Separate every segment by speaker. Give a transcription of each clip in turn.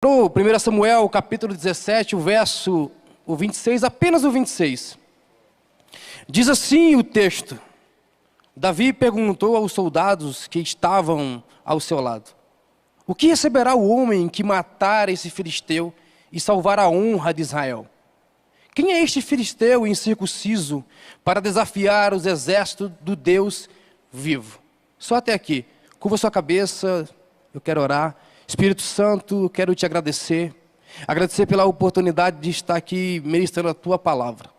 Speaker 1: No 1 Samuel, capítulo 17, o 26, apenas o 26. Diz assim o texto: Davi perguntou aos soldados que estavam ao seu lado: o que receberá o homem que matar esse filisteu e salvar a honra de Israel? Quem é este filisteu incircunciso para desafiar os exércitos do Deus vivo? Só até aqui. Curva sua cabeça, eu quero orar. Espírito Santo, eu quero te agradecer pela oportunidade de estar aqui ministrando a tua palavra.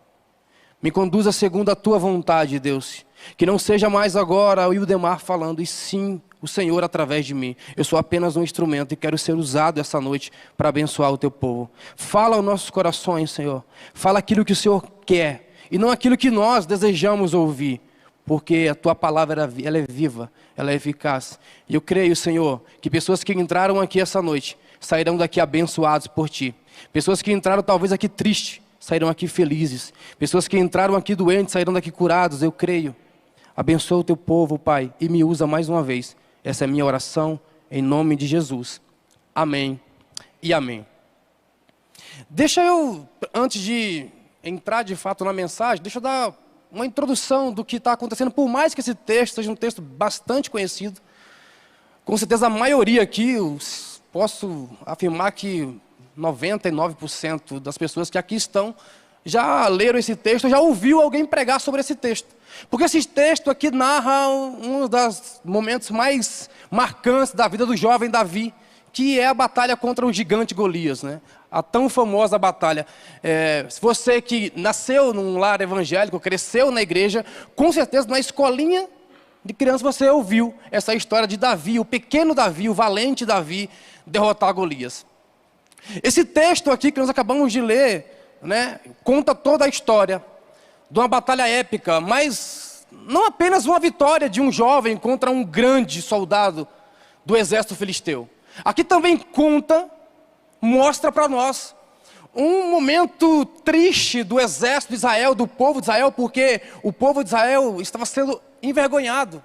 Speaker 1: Me conduza segundo a tua vontade, Deus. Que não seja mais agora o Ildemar falando, e sim o Senhor através de mim. Eu sou apenas um instrumento e quero ser usado essa noite para abençoar o teu povo. Fala aos nossos corações, Senhor. Fala aquilo que o Senhor quer e não aquilo que nós desejamos ouvir. Porque a tua palavra ela é viva, ela é eficaz. E eu creio, Senhor, que pessoas que entraram aqui essa noite sairão daqui abençoados por ti. Pessoas que entraram talvez aqui tristes, sairão aqui felizes. Pessoas que entraram aqui doentes, sairão daqui curados. Eu creio. Abençoa o teu povo, Pai, e me usa mais uma vez. Essa é a minha oração, em nome de Jesus. Amém e amém. Deixa eu, antes de entrar de fato na mensagem, deixa eu dar uma introdução do que está acontecendo, por mais que esse texto seja um texto bastante conhecido. Com certeza a maioria aqui, posso afirmar que 99% das pessoas que aqui estão já leram esse texto, já ouviu alguém pregar sobre esse texto. Porque esse texto aqui narra um dos momentos mais marcantes da vida do jovem Davi, que é a batalha contra o gigante Golias, né? A tão famosa batalha. Se você que nasceu num lar evangélico, cresceu na igreja, com certeza na escolinha de criança você ouviu essa história de Davi, o pequeno Davi, o valente Davi, derrotar Golias. Esse texto aqui que nós acabamos de ler, né, conta toda a história de uma batalha épica, mas não apenas uma vitória de um jovem contra um grande soldado do exército filisteu. Aqui também mostra para nós um momento triste do exército de Israel, do povo de Israel, porque o povo de Israel estava sendo envergonhado.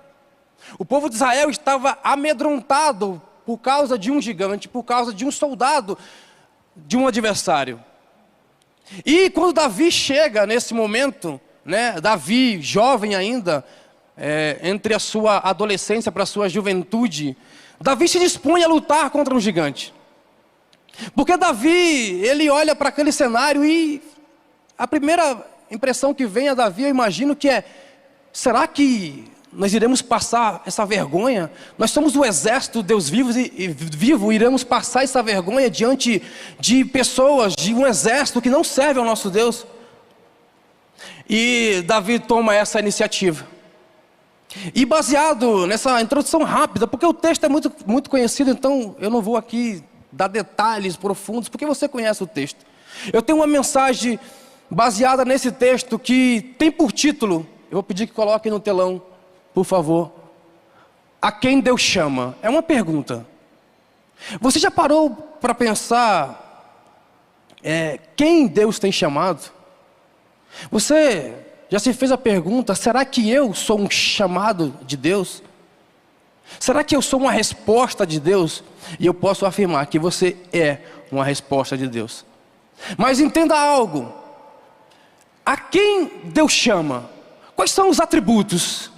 Speaker 1: O povo de Israel estava amedrontado por causa de um gigante, por causa de um soldado, de um adversário. E quando Davi chega nesse momento, né, Davi, jovem ainda, entre a sua adolescência para a sua juventude, Davi se dispõe a lutar contra um gigante. Porque Davi, ele olha para aquele cenário e a primeira impressão que vem a Davi, eu imagino que será que nós iremos passar essa vergonha? Nós somos o exército de Deus vivo, iremos passar essa vergonha diante de pessoas, de um exército que não serve ao nosso Deus? E Davi toma essa iniciativa. E baseado nessa introdução rápida, porque o texto é muito conhecido, então eu não vou aqui dar detalhes profundos, porque você conhece o texto. Eu tenho uma mensagem baseada nesse texto que tem por título, eu vou pedir que coloquem no telão, por favor: a quem Deus chama? É uma pergunta. Você já parou para pensar quem Deus tem chamado? Você já se fez a pergunta: será que eu sou um chamado de Deus? Será que eu sou uma resposta de Deus? E eu posso afirmar que você é uma resposta de Deus. Mas entenda algo: a quem Deus chama? Quais são os atributos?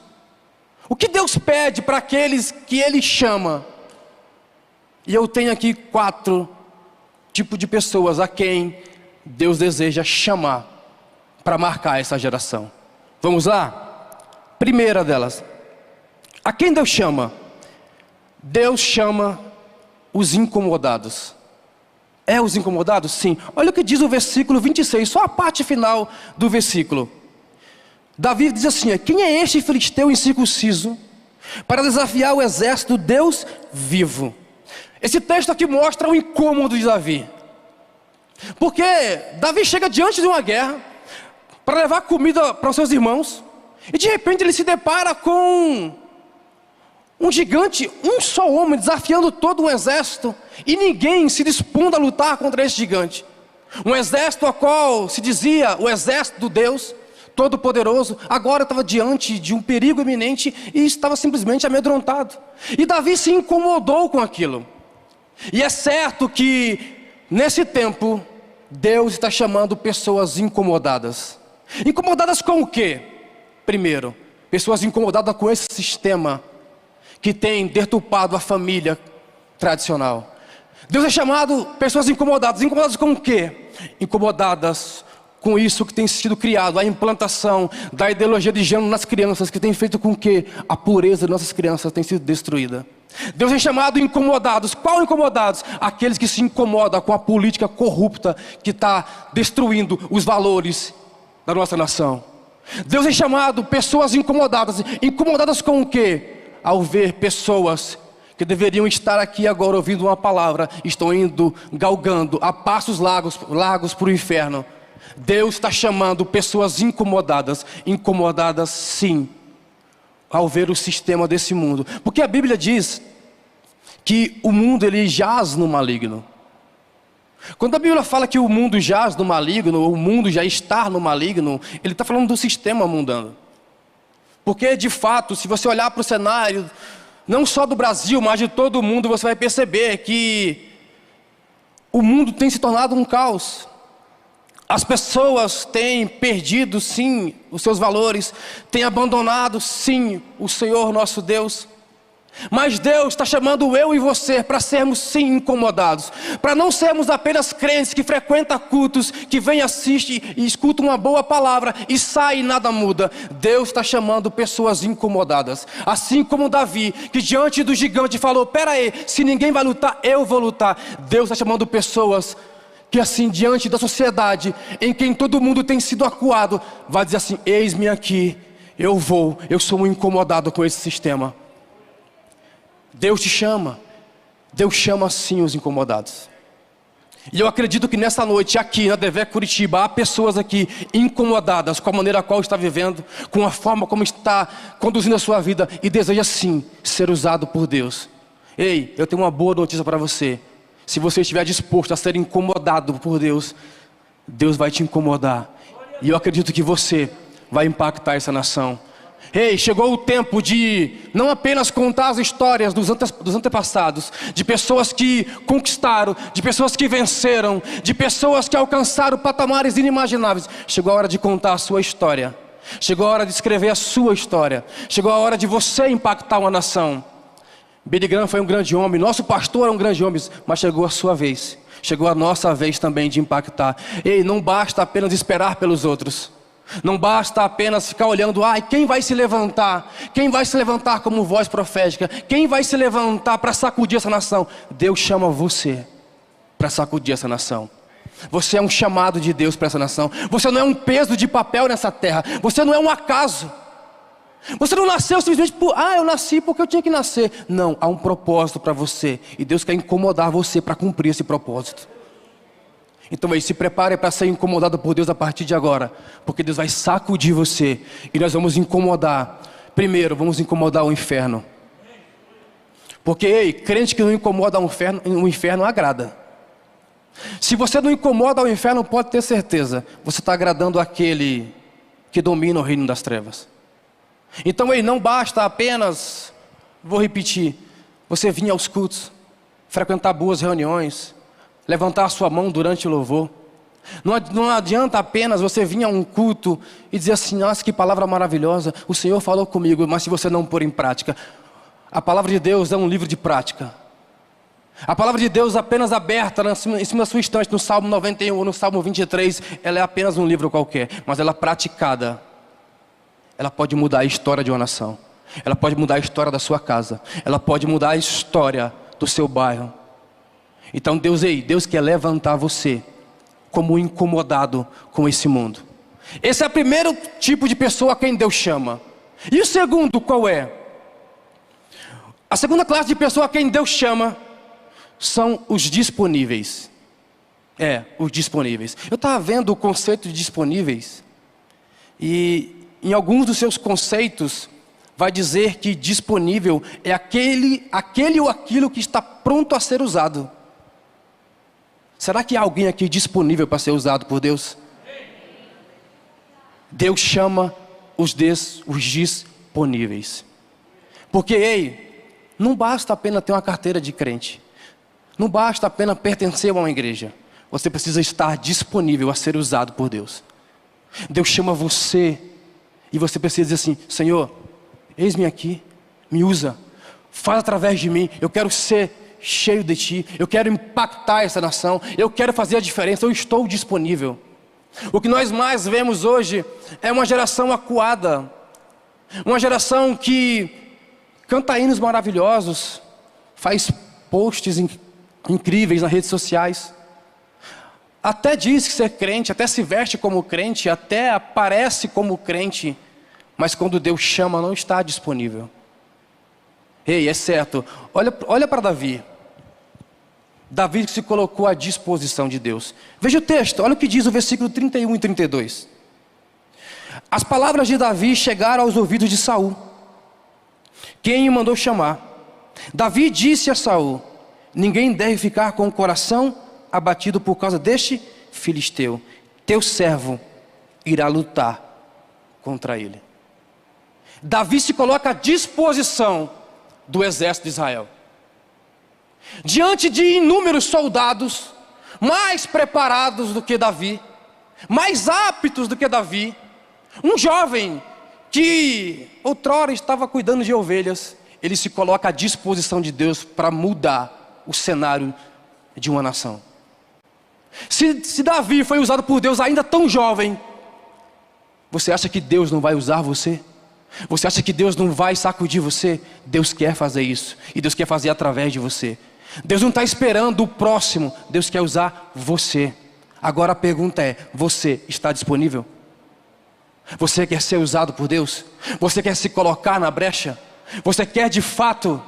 Speaker 1: O que Deus pede para aqueles que Ele chama? E eu tenho aqui 4 tipos de pessoas a quem Deus deseja chamar para marcar essa geração. Vamos lá? Primeira delas: a quem Deus chama? Deus chama os incomodados. É os incomodados? Sim. Olha o que diz o versículo 26, só a parte final do versículo. Davi diz assim: quem é este filisteu incircunciso para desafiar o exército do Deus vivo? Esse texto aqui mostra o incômodo de Davi. Porque Davi chega diante de uma guerra para levar comida para os seus irmãos, e de repente ele se depara com um gigante, um só homem, desafiando todo um exército, e ninguém se dispondo a lutar contra esse gigante. Um exército a qual se dizia o exército do Deus Todo-Poderoso, agora estava diante de um perigo iminente e estava simplesmente amedrontado. E Davi se incomodou com aquilo. E é certo que, nesse tempo, Deus está chamando pessoas incomodadas. Incomodadas com o quê? Primeiro, pessoas incomodadas com esse sistema que tem deturpado a família tradicional. Deus é chamado pessoas incomodadas. Incomodadas com o quê? Incomodadas com isso que tem sido criado, a implantação da ideologia de gênero nas crianças, que tem feito com que a pureza de nossas crianças tenha sido destruída. Deus é chamado incomodados. Qual incomodados? Aqueles que se incomodam com a política corrupta que está destruindo os valores da nossa nação. Deus é chamado pessoas incomodadas. Incomodadas com o quê? Ao ver pessoas que deveriam estar aqui agora ouvindo uma palavra, estão indo galgando a passos largos para o inferno. Deus está chamando pessoas incomodadas. Incomodadas sim, ao ver o sistema desse mundo. Porque a Bíblia diz que o mundo ele jaz no maligno. Quando a Bíblia fala que o mundo jaz no maligno, ou o mundo já está no maligno, ele está falando do sistema mundano. Porque de fato, se você olhar para o cenário, não só do Brasil, mas de todo o mundo, você vai perceber que o mundo tem se tornado um caos. As pessoas têm perdido sim os seus valores, têm abandonado sim o Senhor nosso Deus. Mas Deus está chamando eu e você para sermos sim incomodados, para não sermos apenas crentes que frequentam cultos, que vêm, assistem e escutam uma boa palavra e saem e nada muda. Deus está chamando pessoas incomodadas, assim como Davi, que diante do gigante falou: pera aí, se ninguém vai lutar, eu vou lutar. Deus está chamando pessoas que assim, diante da sociedade, em quem todo mundo tem sido acuado, vai dizer assim: eis-me aqui, eu sou um incomodado com esse sistema. Deus te chama. Deus chama sim os incomodados. E eu acredito que nessa noite aqui na DV Curitiba há pessoas aqui incomodadas com a maneira a qual está vivendo, com a forma como está conduzindo a sua vida, e deseja sim ser usado por Deus. Ei, eu tenho uma boa notícia para você. Se você estiver disposto a ser incomodado por Deus, Deus vai te incomodar. E eu acredito que você vai impactar essa nação. Ei, chegou o tempo de não apenas contar as histórias dos antepassados, de pessoas que conquistaram, de pessoas que venceram, de pessoas que alcançaram patamares inimagináveis. Chegou a hora de contar a sua história. Chegou a hora de escrever a sua história. Chegou a hora de você impactar uma nação. Billy Graham foi um grande homem, nosso pastor é um grande homem, mas chegou a sua vez. Chegou a nossa vez também de impactar. Ei, não basta apenas esperar pelos outros. Não basta apenas ficar olhando: quem vai se levantar? Quem vai se levantar como voz profética? Quem vai se levantar para sacudir essa nação? Deus chama você para sacudir essa nação. Você é um chamado de Deus para essa nação. Você não é um peso de papel nessa terra. Você não é um acaso. Você não nasceu simplesmente eu nasci porque eu tinha que nascer. Não, há um propósito para você. E Deus quer incomodar você para cumprir esse propósito. Então aí, se prepare para ser incomodado por Deus a partir de agora, porque Deus vai sacudir você e nós vamos incomodar. Primeiro, vamos incomodar o inferno. Porque, ei, crente que não incomoda o inferno agrada. Se você não incomoda o inferno, pode ter certeza, você está agradando aquele que domina o reino das trevas. Então, ei, não basta apenas, vou repetir, você vir aos cultos, frequentar boas reuniões, levantar a sua mão durante o louvor. Não adianta apenas você vir a um culto e dizer assim: nossa, que palavra maravilhosa, o Senhor falou comigo, mas se você não pôr em prática. A palavra de Deus é um livro de prática. A palavra de Deus apenas aberta em cima da sua estante, no Salmo 91 ou no Salmo 23, ela é apenas um livro qualquer, mas ela praticada, ela pode mudar a história de uma nação. Ela pode mudar a história da sua casa. Ela pode mudar a história do seu bairro. Então Deus quer levantar você como incomodado com esse mundo. Esse é o primeiro tipo de pessoa a quem Deus chama. E o segundo qual é? A segunda classe de pessoa a quem Deus chama são os disponíveis. Os disponíveis. Eu estava vendo o conceito de disponíveis, e em alguns dos seus conceitos vai dizer que disponível é aquele ou aquilo que está pronto a ser usado. Será que há alguém aqui disponível para ser usado por Deus? Deus chama os disponíveis. Porque, ei, não basta apenas ter uma carteira de crente. Não basta apenas pertencer a uma igreja. Você precisa estar disponível a ser usado por Deus. Deus chama você e você precisa dizer assim: Senhor, eis-me aqui, me usa, faz através de mim. Eu quero ser cheio de Ti, eu quero impactar essa nação, eu quero fazer a diferença, eu estou disponível. O que nós mais vemos hoje é uma geração acuada, uma geração que canta hinos maravilhosos, faz posts incríveis nas redes sociais, até diz que ser crente, até se veste como crente, até aparece como crente, mas quando Deus chama não está disponível. Ei, é certo, olha para Davi. Davi que se colocou à disposição de Deus. Veja o texto, olha o que diz o versículo 31 e 32. As palavras de Davi chegaram aos ouvidos de Saul, quem o mandou chamar. Davi disse a Saul: ninguém deve ficar com o coração abatido por causa deste filisteu. Teu servo irá lutar contra ele. Davi se coloca à disposição do exército de Israel. Diante de inúmeros soldados, mais preparados do que Davi, mais aptos do que Davi, um jovem que outrora estava cuidando de ovelhas, ele se coloca à disposição de Deus para mudar o cenário de uma nação. Se Davi foi usado por Deus ainda tão jovem, você acha que Deus não vai usar você? Você acha que Deus não vai sacudir você? Deus quer fazer isso, e Deus quer fazer através de você. Deus não está esperando o próximo, Deus quer usar você. Agora a pergunta é: você está disponível? Você quer ser usado por Deus? Você quer se colocar na brecha? Você quer de fato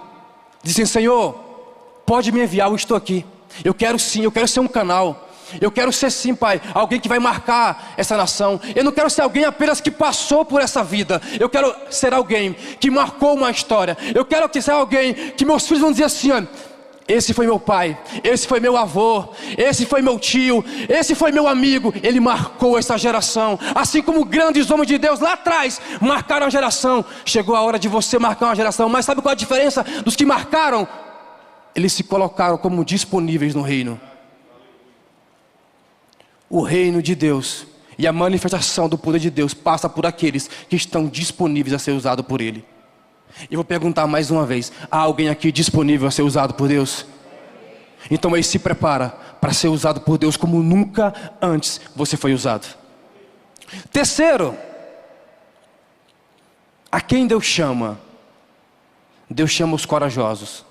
Speaker 1: dizer: Senhor, pode me enviar, eu estou aqui. Eu quero sim, eu quero ser um canal. Eu quero ser sim, Pai, alguém que vai marcar essa nação. Eu não quero ser alguém apenas que passou por essa vida. Eu quero ser alguém que marcou uma história. Eu quero ser alguém que meus filhos vão dizer assim: ó, esse foi meu pai, esse foi meu avô, esse foi meu tio, esse foi meu amigo. Ele marcou essa geração. Assim como grandes homens de Deus lá atrás marcaram a geração, chegou a hora de você marcar uma geração. Mas sabe qual é a diferença dos que marcaram? Eles se colocaram como disponíveis no reino. O reino de Deus e a manifestação do poder de Deus passa por aqueles que estão disponíveis a ser usados por Ele. Eu vou perguntar mais uma vez: há alguém aqui disponível a ser usado por Deus? Então aí se prepara para ser usado por Deus como nunca antes você foi usado. Terceiro, a quem Deus chama? Deus chama os corajosos.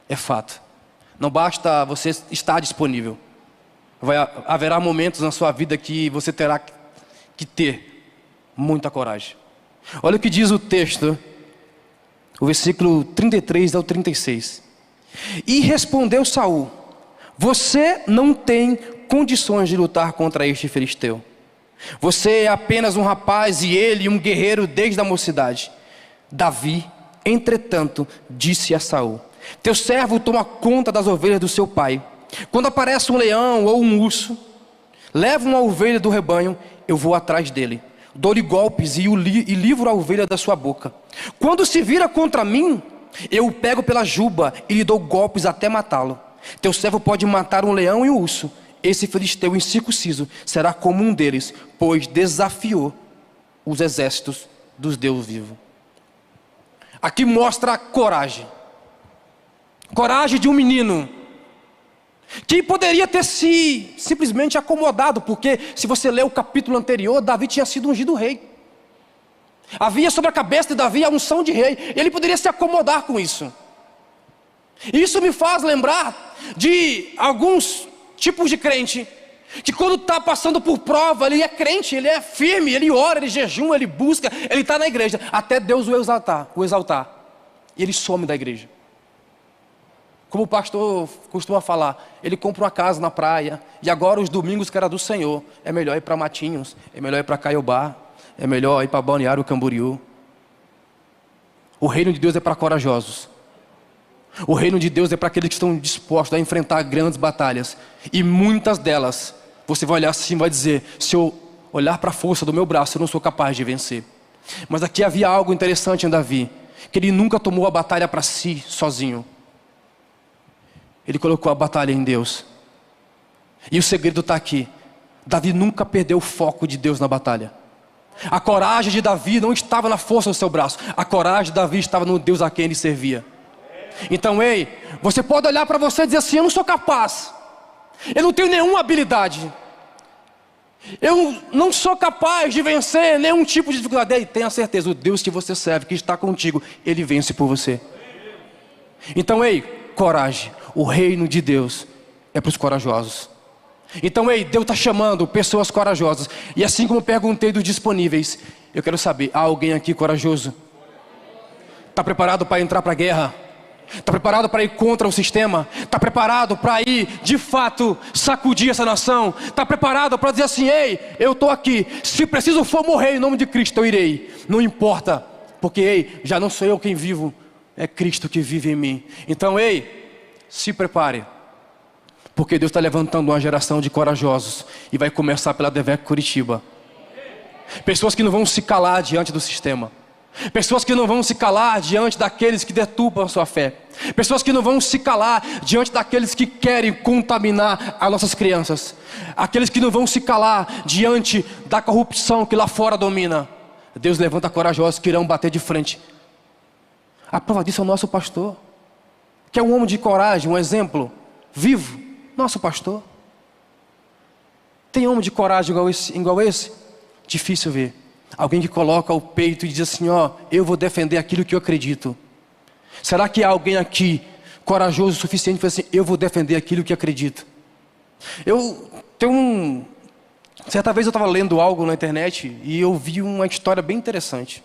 Speaker 1: É fato. Não basta você estar disponível. Haverá momentos na sua vida que você terá que ter muita coragem. Olha o que diz o texto, o versículo 33 ao 36. E respondeu Saul: você não tem condições de lutar contra este filisteu. Você é apenas um rapaz e ele um guerreiro desde a mocidade. Davi, entretanto, disse a Saul: teu servo toma conta das ovelhas do seu pai. Quando aparece um leão ou um urso, leva uma ovelha do rebanho, eu vou atrás dele, dou-lhe golpes e livro a ovelha da sua boca. Quando se vira contra mim, eu o pego pela juba e lhe dou golpes até matá-lo. Teu servo pode matar um leão e um urso. Esse filisteu incircunciso será como um deles, pois desafiou os exércitos dos Deus vivos. Aqui mostra a coragem. Coragem de um menino que poderia ter se simplesmente acomodado, porque se você ler o capítulo anterior, Davi tinha sido ungido rei. Havia sobre a cabeça de Davi a unção de rei. Ele poderia se acomodar com isso. Isso me faz lembrar de alguns tipos de crente que quando está passando por prova, ele é crente, ele é firme, ele ora, ele jejum, ele busca, ele está na igreja, até Deus o exaltar. E ele some da igreja. Como o pastor costuma falar, ele compra uma casa na praia, e agora os domingos que era do Senhor, é melhor ir para Matinhos, é melhor ir para Caiobá, é melhor ir para Balneário Camboriú. O reino de Deus é para corajosos. O reino de Deus é para aqueles que estão dispostos a enfrentar grandes batalhas. E muitas delas, você vai olhar assim e vai dizer: se eu olhar para a força do meu braço, eu não sou capaz de vencer. Mas aqui havia algo interessante em Davi, que ele nunca tomou a batalha para si, sozinho. Ele colocou a batalha em Deus. E o segredo está aqui. Davi nunca perdeu o foco de Deus na batalha. A coragem de Davi não estava na força do seu braço. A coragem de Davi estava no Deus a quem ele servia. Então, ei, você pode olhar para você e dizer assim: eu não sou capaz. Eu não tenho nenhuma habilidade. Eu não sou capaz de vencer nenhum tipo de dificuldade. Ei, tenha certeza, o Deus que você serve, que está contigo, Ele vence por você. Então, ei, coragem. O reino de Deus é para os corajosos. Então, ei, Deus está chamando pessoas corajosas. E assim como eu perguntei dos disponíveis, eu quero saber, há alguém aqui corajoso? Está preparado para entrar para a guerra? Está preparado para ir contra o sistema? Está preparado para ir, de fato, sacudir essa nação? Está preparado para dizer assim: ei, eu estou aqui. Se preciso for morrer em nome de Cristo, eu irei. Não importa, porque, ei, já não sou eu quem vivo, é Cristo que vive em mim. Então, ei, se prepare. Porque Deus está levantando uma geração de corajosos. E vai começar pela Devec Curitiba. Pessoas que não vão se calar diante do sistema. Pessoas que não vão se calar diante daqueles que deturpam a sua fé. Pessoas que não vão se calar diante daqueles que querem contaminar as nossas crianças. Aqueles que não vão se calar diante da corrupção que lá fora domina. Deus levanta corajosos que irão bater de frente. A prova disso é o nosso pastor, que é um homem de coragem, um exemplo vivo. Nosso pastor. Tem homem de coragem igual esse? Difícil ver. Alguém que coloca o peito e diz assim: ó, eu vou defender aquilo que eu acredito. Será que há alguém aqui corajoso o suficiente para dizer assim: eu vou defender aquilo que acredito? Certa vez eu estava lendo algo na internet e eu vi uma história bem interessante,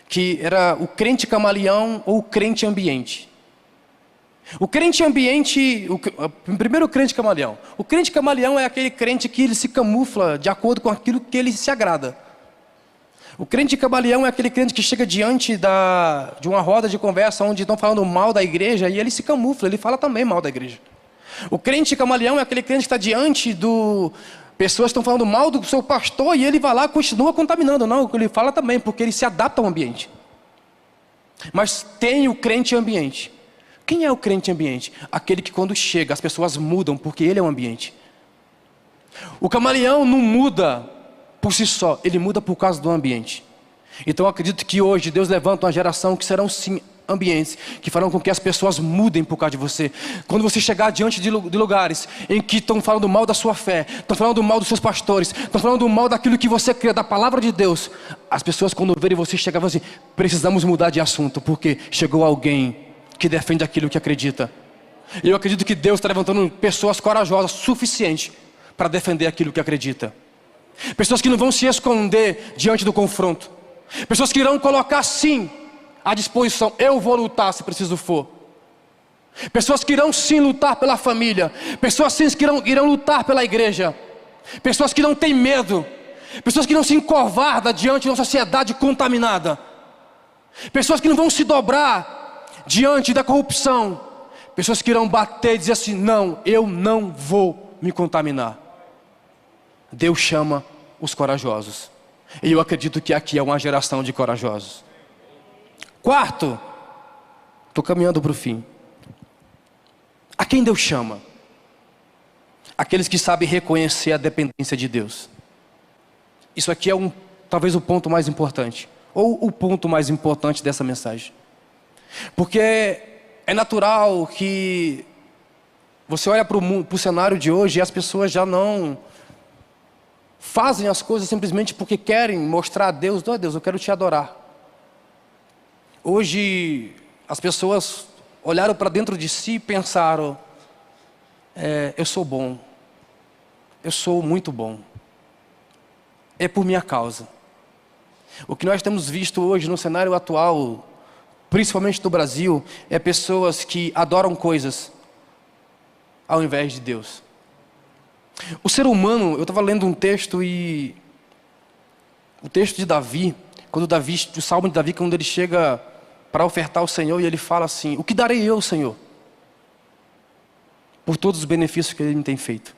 Speaker 1: que era o crente camaleão ou o crente ambiente. O crente ambiente, primeiro o crente camaleão. O crente camaleão é aquele crente que ele se camufla de acordo com aquilo que ele se agrada. O crente camaleão é aquele crente que chega diante de uma roda de conversa onde estão falando mal da igreja e ele se camufla, ele fala também mal da igreja. O crente camaleão é aquele crente que está diante pessoas que estão falando mal do seu pastor e ele vai lá e continua contaminando. Não, ele fala também, porque ele se adapta ao ambiente. Mas tem o crente ambiente. Quem é o crente ambiente? Aquele que quando chega as pessoas mudam porque ele é o ambiente. O camaleão não muda por si só, ele muda por causa do ambiente. Então eu acredito que hoje Deus levanta uma geração que serão sim ambientes, que farão com que as pessoas mudem por causa de você. Quando você chegar diante de lugares em que estão falando mal da sua fé, estão falando mal dos seus pastores, estão falando mal daquilo que você crê, da palavra de Deus, as pessoas quando verem você chegar vão assim: precisamos mudar de assunto, porque chegou alguém que defende aquilo que acredita. E eu acredito que Deus está levantando pessoas corajosas suficiente para defender aquilo que acredita. Pessoas que não vão se esconder diante do confronto. Pessoas que irão colocar sim à disposição: eu vou lutar se preciso for. Pessoas que irão sim lutar pela família. Pessoas sim que irão lutar pela igreja. Pessoas que não têm medo. Pessoas que não se encovardam diante de uma sociedade contaminada. Pessoas que não vão se dobrar diante da corrupção. Pessoas que irão bater e dizer assim: não, eu não vou me contaminar. Deus chama os corajosos. E eu acredito que aqui é uma geração de corajosos. Quarto, estou caminhando para o fim. A quem Deus chama? Aqueles que sabem reconhecer a dependência de Deus. Isso aqui é talvez o ponto mais importante, ou o ponto mais importante dessa mensagem. Porque é natural que você olha para o cenário de hoje e as pessoas já não fazem as coisas simplesmente porque querem mostrar a Deus: oh Deus, eu quero te adorar. Hoje as pessoas olharam para dentro de si e pensaram: eu sou bom, eu sou muito bom, é por minha causa. O que nós temos visto hoje no cenário atual, principalmente do Brasil, é pessoas que adoram coisas ao invés de Deus. O ser humano, eu estava lendo um texto e o texto de Davi, o Salmo de Davi, quando ele chega para ofertar ao Senhor e ele fala assim: o que darei eu, Senhor, por todos os benefícios que Ele me tem feito?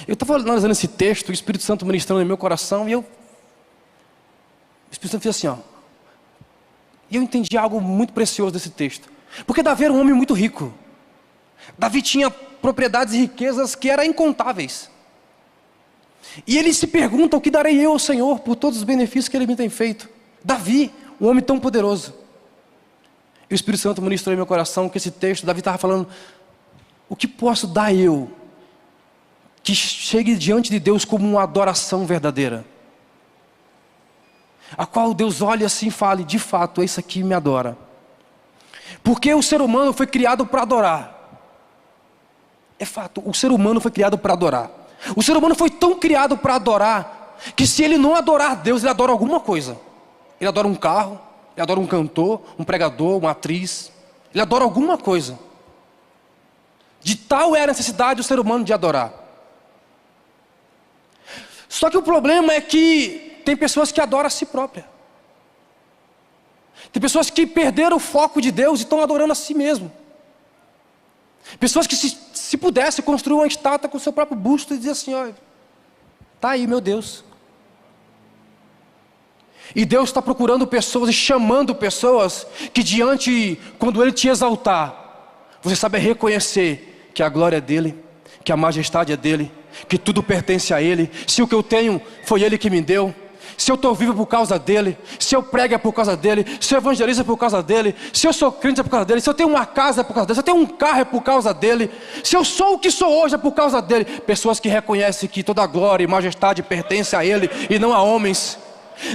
Speaker 1: Eu estava analisando esse texto, o Espírito Santo ministrando em meu coração, e o Espírito Santo fez assim, ó. E eu entendi algo muito precioso desse texto. Porque Davi era um homem muito rico. Davi tinha propriedades e riquezas que eram incontáveis. E ele se pergunta: o que darei eu ao Senhor por todos os benefícios que Ele me tem feito? Davi, um homem tão poderoso. E o Espírito Santo ministrou em meu coração que esse texto, Davi estava falando: o que posso dar eu que chegue diante de Deus como uma adoração verdadeira, a qual Deus olhe assim e fale: de fato, esse aqui me adora. Porque o ser humano foi criado para adorar. É fato, o ser humano foi criado para adorar. O ser humano foi tão criado para adorar, que se ele não adorar Deus, ele adora alguma coisa. Ele adora um carro, ele adora um cantor, um pregador, uma atriz. Ele adora alguma coisa. De tal é a necessidade do ser humano de adorar. Só que o problema é que tem pessoas que adoram a si própria. Tem pessoas que perderam o foco de Deus e estão adorando a si mesmo. Pessoas que se pudesse construir uma estátua com o seu próprio busto e dizer assim: olha, está aí meu Deus. E Deus está procurando pessoas e chamando pessoas que quando Ele te exaltar, você sabe reconhecer que a glória é dEle, que a majestade é dEle, que tudo pertence a Ele. Se o que eu tenho foi Ele que me deu, se eu estou vivo por causa dEle, se eu prego é por causa dEle, se eu evangelizo é por causa dEle, se eu sou crente é por causa dEle, se eu tenho uma casa é por causa dEle, se eu tenho um carro é por causa dEle, se eu sou o que sou hoje é por causa dEle. Pessoas que reconhecem que toda a glória e majestade pertence a Ele e não a homens.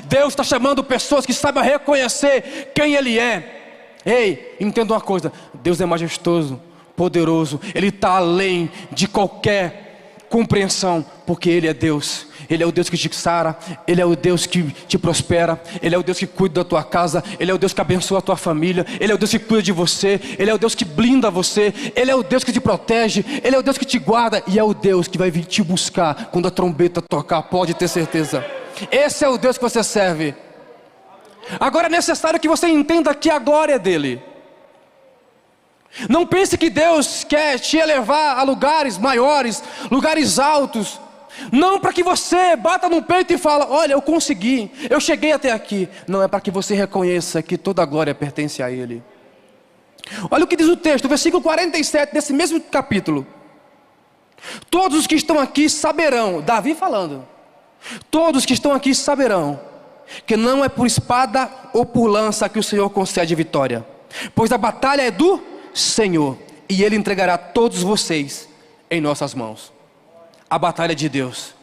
Speaker 1: Deus está chamando pessoas que saibam reconhecer quem Ele é. Ei, entenda uma coisa: Deus é majestoso, poderoso, Ele está além de qualquer compreensão, porque Ele é Deus. Ele é o Deus que te sara, Ele é o Deus que te prospera, Ele é o Deus que cuida da tua casa, Ele é o Deus que abençoa a tua família, Ele é o Deus que cuida de você, Ele é o Deus que blinda você, Ele é o Deus que te protege, Ele é o Deus que te guarda, e é o Deus que vai vir te buscar quando a trombeta tocar, pode ter certeza. Esse é o Deus que você serve. Agora é necessário que você entenda que a glória é dEle. Não pense que Deus quer te elevar a lugares maiores, lugares altos, não para que você bata no peito e fala: olha, eu consegui, eu cheguei até aqui. Não, é para que você reconheça que toda a glória pertence a Ele. Olha o que diz o texto, versículo 47 desse mesmo capítulo: todos os que estão aqui saberão, Davi falando, todos que estão aqui saberão que não é por espada ou por lança que o Senhor concede vitória, pois a batalha é do Senhor, e Ele entregará todos vocês em nossas mãos. A batalha é de Deus.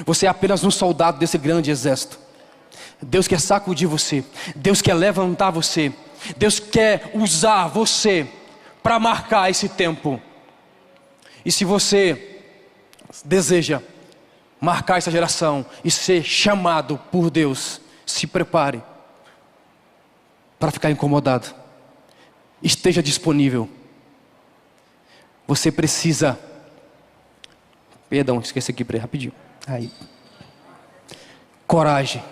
Speaker 1: Você é apenas um soldado desse grande exército. Deus quer sacudir você, Deus quer levantar você, Deus quer usar você para marcar esse tempo. E se você deseja marcar essa geração e ser chamado por Deus, se prepare para ficar incomodado. Esteja disponível. Você precisa... Perdão, esqueci aqui rapidinho. Aí. Coragem.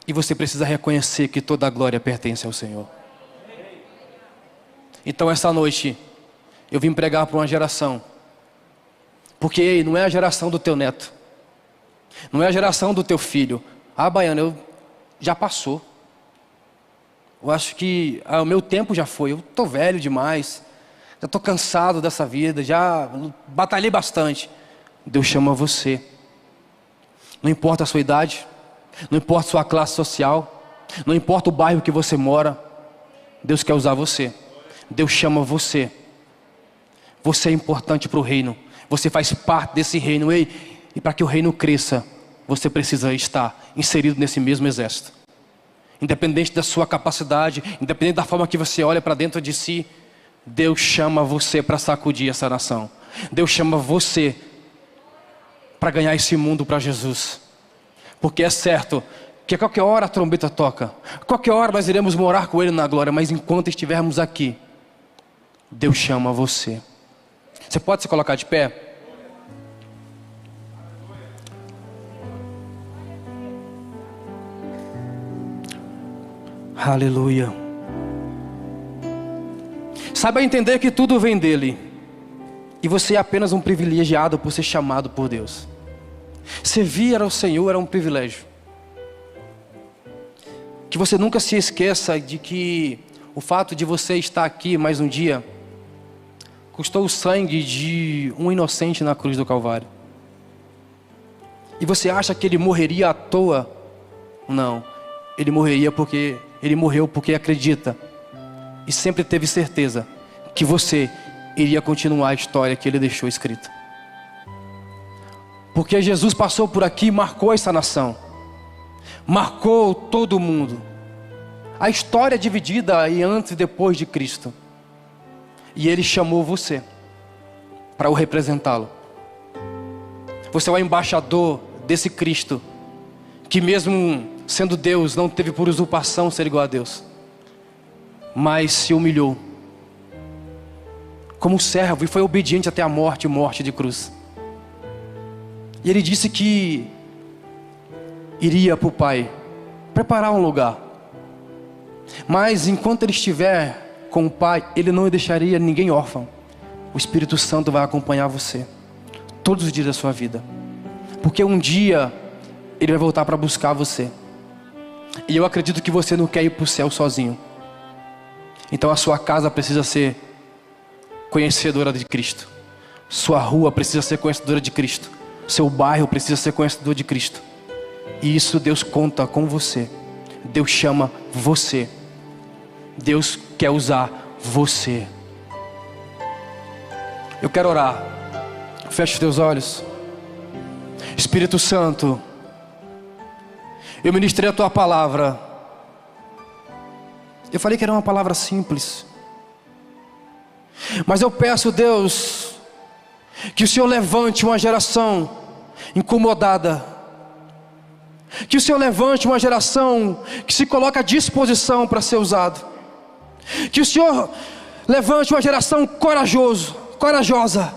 Speaker 1: E você precisa reconhecer que toda a glória pertence ao Senhor. Então essa noite eu vim pregar para uma geração. Porque não é a geração do teu neto, não é a geração do teu filho. Ah, Baiano, já passou. Eu acho que o meu tempo já foi. Eu estou velho demais, já estou cansado dessa vida, já batalhei bastante. Deus chama você. Não importa a sua idade, não importa a sua classe social, não importa o bairro que você mora, Deus quer usar você. Deus chama você. Você é importante para o reino. Você faz parte desse reino. E para que o reino cresça, você precisa estar inserido nesse mesmo exército. Independente da sua capacidade, independente da forma que você olha para dentro de si, Deus chama você para sacudir essa nação. Deus chama você para ganhar esse mundo para Jesus. Porque é certo que a qualquer hora a trombeta toca, a qualquer hora nós iremos morar com Ele na glória, mas enquanto estivermos aqui, Deus chama você. Você pode se colocar de pé? Aleluia. Saiba entender que tudo vem dEle, e você é apenas um privilegiado por ser chamado por Deus. Servir ao Senhor era um privilégio. Que você nunca se esqueça de que o fato de você estar aqui mais um dia custou o sangue de um inocente na cruz do Calvário. E você acha que ele morreria à toa? Não. Ele morreria porque ele morreu porque acredita e sempre teve certeza que você iria continuar a história que ele deixou escrita. Porque Jesus passou por aqui e marcou essa nação. Marcou todo mundo. A história é dividida aí antes e depois de Cristo. E ele chamou você para o representá-lo. Você é o embaixador desse Cristo, que mesmo sendo Deus, não teve por usurpação ser igual a Deus, mas se humilhou como servo e foi obediente até a morte, morte de cruz. E ele disse que iria para o Pai preparar um lugar, mas enquanto ele estiver com o Pai, ele não deixaria ninguém órfão. O Espírito Santo vai acompanhar você todos os dias da sua vida, porque um dia ele vai voltar para buscar você. E eu acredito que você não quer ir para o céu sozinho. Então a sua casa precisa ser conhecedora de Cristo. Sua rua precisa ser conhecedora de Cristo. Seu bairro precisa ser conhecedor de Cristo. E isso Deus conta com você. Deus chama você. Deus quer usar você. Eu quero orar. Feche os teus olhos. Espírito Santo, eu ministrei a tua palavra. Eu falei que era uma palavra simples, mas eu peço, Deus, que o Senhor levante uma geração incomodada, que o Senhor levante uma geração que se coloca à disposição para ser usado, que o Senhor levante uma geração corajosa,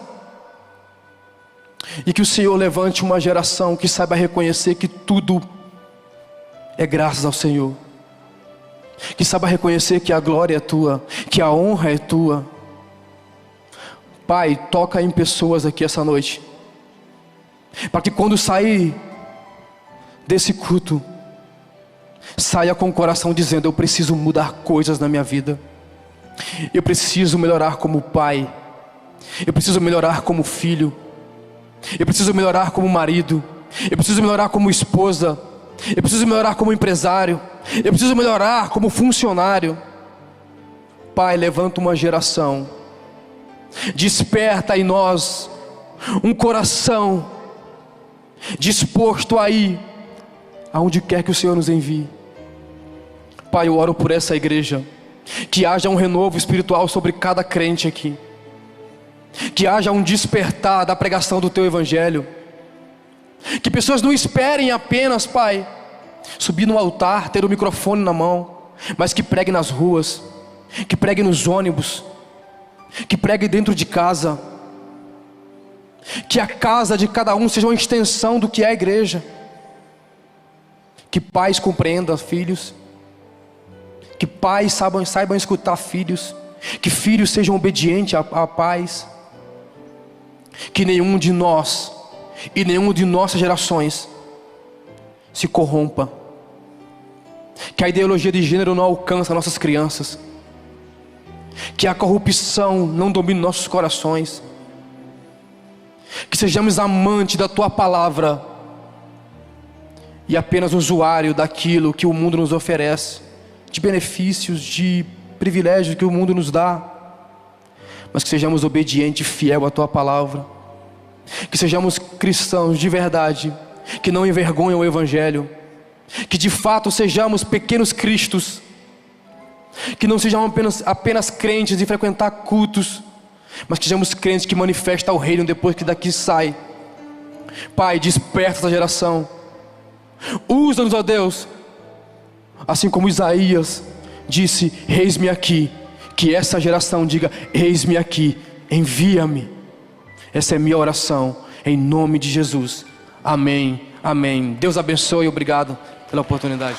Speaker 1: e que o Senhor levante uma geração que saiba reconhecer que tudo é graças ao Senhor, que saiba reconhecer que a glória é tua, que a honra é tua. Pai, toca em pessoas aqui essa noite, para que quando sair desse culto, saia com o coração dizendo: eu preciso mudar coisas na minha vida, eu preciso melhorar como pai, eu preciso melhorar como filho, eu preciso melhorar como marido, eu preciso melhorar como esposa, eu preciso melhorar como empresário, eu preciso melhorar como funcionário. Pai, levanta uma geração, desperta em nós um coração disposto a ir aonde quer que o Senhor nos envie. Pai, eu oro por essa igreja, que haja um renovo espiritual sobre cada crente aqui, que haja um despertar da pregação do teu evangelho, que pessoas não esperem apenas, Pai, subir no altar, ter o microfone na mão, mas que pregue nas ruas, que pregue nos ônibus, que pregue dentro de casa, que a casa de cada um seja uma extensão do que é a igreja, que pais compreendam filhos, que pais saibam escutar filhos, que filhos sejam obedientes a pais, que nenhum de nós e nenhum de nossas gerações se corrompa, que a ideologia de gênero não alcança nossas crianças, que a corrupção não domine nossos corações, que sejamos amantes da tua palavra e apenas usuário daquilo que o mundo nos oferece, de benefícios, de privilégios que o mundo nos dá, mas que sejamos obedientes e fiel à tua palavra, que sejamos cristãos de verdade, que não envergonham o evangelho, que de fato sejamos pequenos cristos, que não sejamos apenas crentes de frequentar cultos, mas que sejamos crentes que manifestam o reino depois que daqui sai. Pai, desperta essa geração, usa-nos, ó Deus, assim como Isaías disse: eis-me aqui. Que essa geração diga: eis-me aqui, envia-me. Essa é minha oração, em nome de Jesus. Amém, amém. Deus abençoe e obrigado pela oportunidade.